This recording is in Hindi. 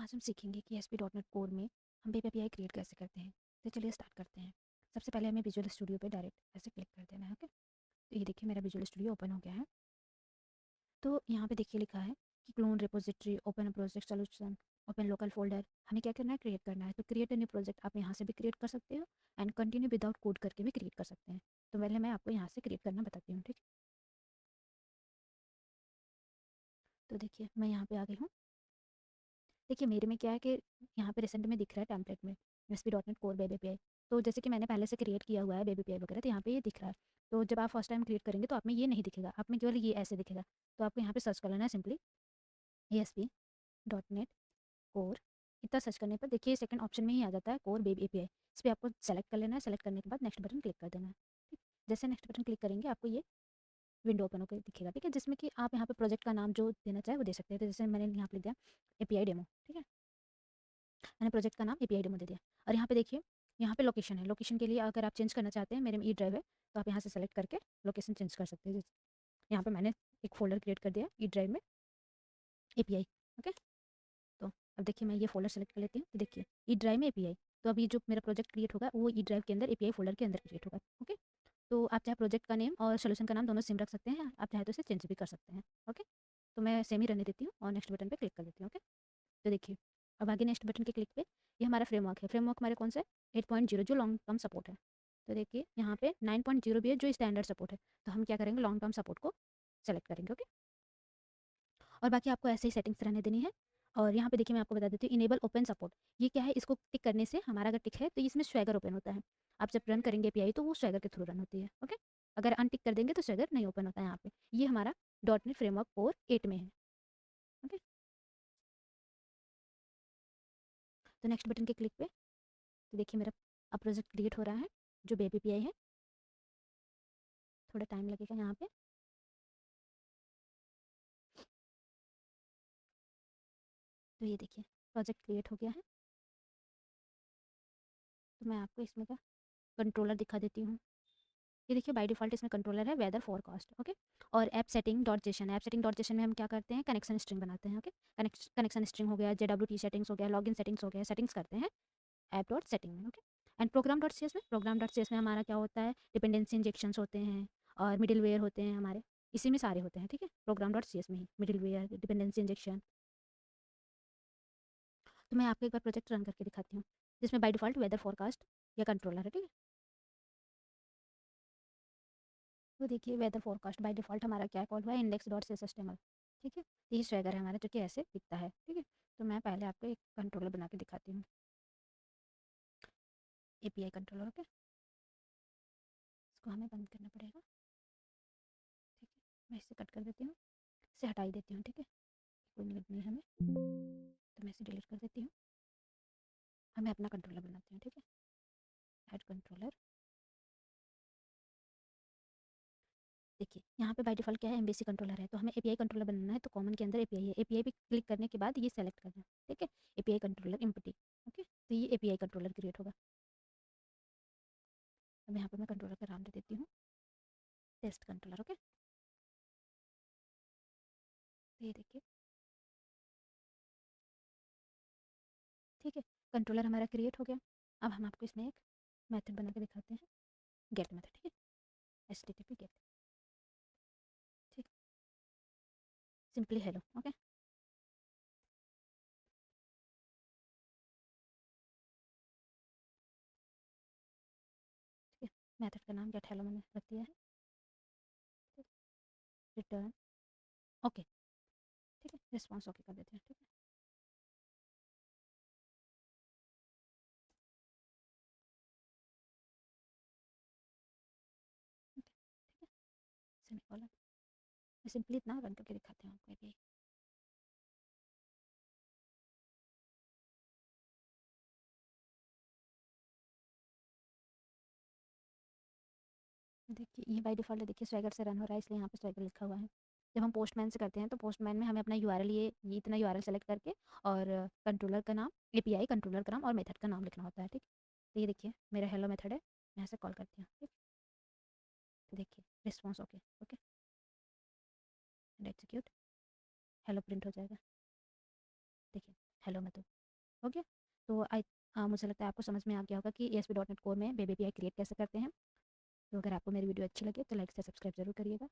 आज हम सीखेंगे कि ASP.NET कोर में हम वेब एपीआई क्रिएट कैसे करते हैं। तो चलिए स्टार्ट करते हैं। सबसे पहले हमें विजुअल स्टूडियो पे डायरेक्ट ऐसे क्लिक कर देना है। ओके, तो ये देखिए मेरा विजुअल स्टूडियो ओपन हो गया है। तो यहाँ पे देखिए लिखा है कि clone repository, open project solution, open local folder. हमें क्या करना है, क्रिएट करना है। तो क्रिएट न्यू प्रोजेक्ट आप यहाँ से भी क्रिएट कर सकते हो एंड कंटिन्यू विदाउट कोड करके भी क्रिएट कर सकते हैं। तो पहले मैं आपको यहाँ से क्रिएट करना बताती हूँ। ठीक है, तो देखिए मैं यहाँ पे आ गई हूँ। देखिए मेरे में क्या है कि यहाँ पे रिसेंट में दिख रहा है टेम्पलेट में ASP.NET कोर वेब एपीआई। तो जैसे कि मैंने पहले से क्रिएट किया हुआ है वेब एपीआई वगैरह, तो यहाँ पे ये दिख रहा है। तो जब आप फर्स्ट टाइम क्रिएट करेंगे तो आप में ये नहीं दिखेगा, आप में केवल ये ऐसे दिखेगा। तो आपको यहाँ पे सर्च कर लेना है सिंपली ASP.NET कोर। इतना सर्च करने पर देखिए सेकंड ऑप्शन में ही आ जाता है कोर वेब एपीआई। इस पर आपको सेलेक्ट कर लेना है। सेलेक्ट करने के बाद नेक्स्ट बटन क्लिक कर देना है। ठीक, जैसे नेक्स्ट बटन क्लिक करेंगे आपको ये विंडो ओपन होकर दिखेगा। ठीक है, जिसमें कि आप यहाँ पे प्रोजेक्ट का नाम जो देना चाहे वो दे सकते हैं। तो जैसे मैंने यहाँ पे लिख दिया एपीआई डेमो। ठीक है, मैंने प्रोजेक्ट का नाम एपीआई डेमो दे दिया। और यहाँ पे देखिए यहाँ पे लोकेशन है। लोकेशन के लिए अगर आप चेंज करना चाहते हैं, मेरे में ई ड्राइव है, तो आप यहाँ से सेलेक्ट करके लोकेशन चेंज कर सकते हैं। यहाँ पे मैंने एक फोल्डर क्रिएट कर दिया ई ड्राइव में एपीआई। ओके, तो अब देखिए मैं ये फोल्डर सेलेक्ट कर लेती हूँ। तो देखिए ई ड्राइव में एपीआई। तो अभी जो मेरा प्रोजेक्ट क्रिएट होगा वो ई ड्राइव के अंदर एपीआई फोल्डर के अंदर क्रिएट होगा। ओके, तो आप चाहे प्रोजेक्ट का नेम और सोल्यूशन का नाम दोनों सेम रख सकते हैं। आप चाहे तो इसे चेंज भी कर सकते हैं। ओके, तो मैं सेम ही रहने देती हूँ और नेक्स्ट बटन पे क्लिक कर देती हूँ। ओके, तो देखिए अब आगे नेक्स्ट बटन के क्लिक पे ये हमारा फ्रेमवर्क है। फ्रेमवर्क हमारे कौन सा है, 8.0 जो लॉन्ग टर्म सपोर्ट है। तो देखिए यहाँ पे 9.0 भी है जो स्टैंडर्ड सपोर्ट है। तो हम क्या करेंगे, लॉन्ग टर्म सपोर्ट को सेलेक्ट करेंगे। ओके, और बाकी आपको ऐसे ही सेटिंग्स रहने देनी है। और यहाँ पे देखिए मैं आपको बता देती हूँ इनेबल ओपन सपोर्ट। ये क्या है, इसको टिक करने से हमारा अगर टिक है तो इसमें स्वैगर ओपन होता है। आप जब रन करेंगे एपीआई तो वो स्वैगर के थ्रू रन होती है। ओके, अगर अनटिक कर देंगे तो स्वैगर नहीं ओपन होता है यहाँ पे। ये हमारा .NET फ्रेमवर्क कोर 8 में है। ओके, तो नेक्स्ट बटन के क्लिक पे तो देखिए मेरा अब प्रोजेक्ट क्रिएट हो रहा है जो वेब एपीआई है। थोड़ा टाइम लगेगा यहाँ पे। तो ये देखिए प्रोजेक्ट क्रिएट हो गया है। तो मैं आपको इसमें का कंट्रोलर दिखा देती हूँ। ये देखिए बाय डिफॉल्ट इसमें कंट्रोलर है वेदर फोरकास्ट। ओके, और app setting dot JSON. App setting dot JSON में हम क्या करते हैं, कनेक्शन स्ट्रिंग बनाते हैं। ओके, कनेक्शन स्ट्रिंग हो गया, JWT सेटिंग्स हो गया, लॉगिन सेटिंग्स हो गया, सेटिंग्स करते हैं ऐप डॉट सेटिंग में। Okay, and program dot CS में, प्रोग्राम डॉट सीएस में हमारा क्या होता है, डिपेंडेंसी इंजेक्शंस होते हैं और मिडिल वेयर होते हैं हमारे, इसी में सारे होते हैं। ठीक है, प्रोग्राम डॉट सीएस में ही मिडिल वेयर, डिपेंडेंसी इंजेक्शन। तो मैं आपको एक बार प्रोजेक्ट रन करके दिखाती हूँ जिसमें बाय डिफॉल्ट वेदर फोरकास्ट या कंट्रोलर है। ठीक है, तो देखिए वेदर फोरकास्ट बाय डिफॉल्ट हमारा क्या कॉल हुआ है, index dot C S H T M L. ठीक है, तो ये स्वैगर है हमारा जो कि ऐसे दिखता है। ठीक है, तो मैं पहले आपको एक कंट्रोलर बना के दिखाती हूँ, एपीआई कंट्रोलर। ओके, इसको हमें बंद करना पड़ेगा। ठीक है, मैं इसे कट कर देती हूँ, इसे हटा ही देती हूँ। ठीक है, कोई नीड नहीं है हमें, तो मैं इसे डिलीट कर देती हूँ। हमें अपना कंट्रोलर बनाती हूँ। ठीक है, ऐड कंट्रोलर। देखिए यहाँ पे बाय डिफॉल्ट क्या है, एमबीसी कंट्रोलर है। तो हमें एपीआई कंट्रोलर बनाना है, तो कॉमन के अंदर एपीआई है। एपीआई पे क्लिक करने के बाद ये सेलेक्ट करना है। ठीक है, एपीआई कंट्रोलर एम्प्टी। ओके, तो ये एपीआई कंट्रोलर क्रिएट होगा। अब यहाँ पे मैं कंट्रोलर का नाम दे देती हूँ टेस्ट कंट्रोलर। ओके, तो ये देखिए ठीक है, कंट्रोलर हमारा क्रिएट हो गया। अब हम आपको इसमें एक मेथड बना के दिखाते हैं, गेट मेथड। ठीक है, HTTP गेट। ठीक, सिंपली हेलो। ओके, ठीक है, मेथड का नाम गेट हेलो मैंने रख दिया है। Return okay. ठीक है, रिस्पॉन्स ओके कर देते हैं। ठीक है, ओके, ठीक है, सेमीकोलन। मैं सिंपली इतना रन करके दिखाती हूँ आपको अभी। देखिए ये बाय डिफ़ॉल्ट देखिए स्वैगर से रन हो रहा है, इसलिए यहाँ पे स्वैगर लिखा हुआ है। जब हम पोस्टमैन से करते हैं तो पोस्टमैन में हमें अपना यूआरएल ये इतना यूआरएल सेलेक्ट करके और कंट्रोलर का नाम, एपीआई कंट्रोलर का नाम और मेथड का नाम लिखना होता है। ठीक, तो ये देखिए मेरा हेलो मेथड है, मैं ऐसे कॉल करती हूँ। ठीक, तो देखिए response okay. Okay, and execute, hello print हो जाएगा। देखिए हेलो में तो हो गया? तो मुझे लगता है आपको समझ में आ गया होगा कि ASP.NET कोर में वेब एपीआई क्रिएट कैसे करते हैं। तो अगर आपको मेरी वीडियो अच्छी लगे तो लाइक से सब्सक्राइब ज़रूर करिएगा।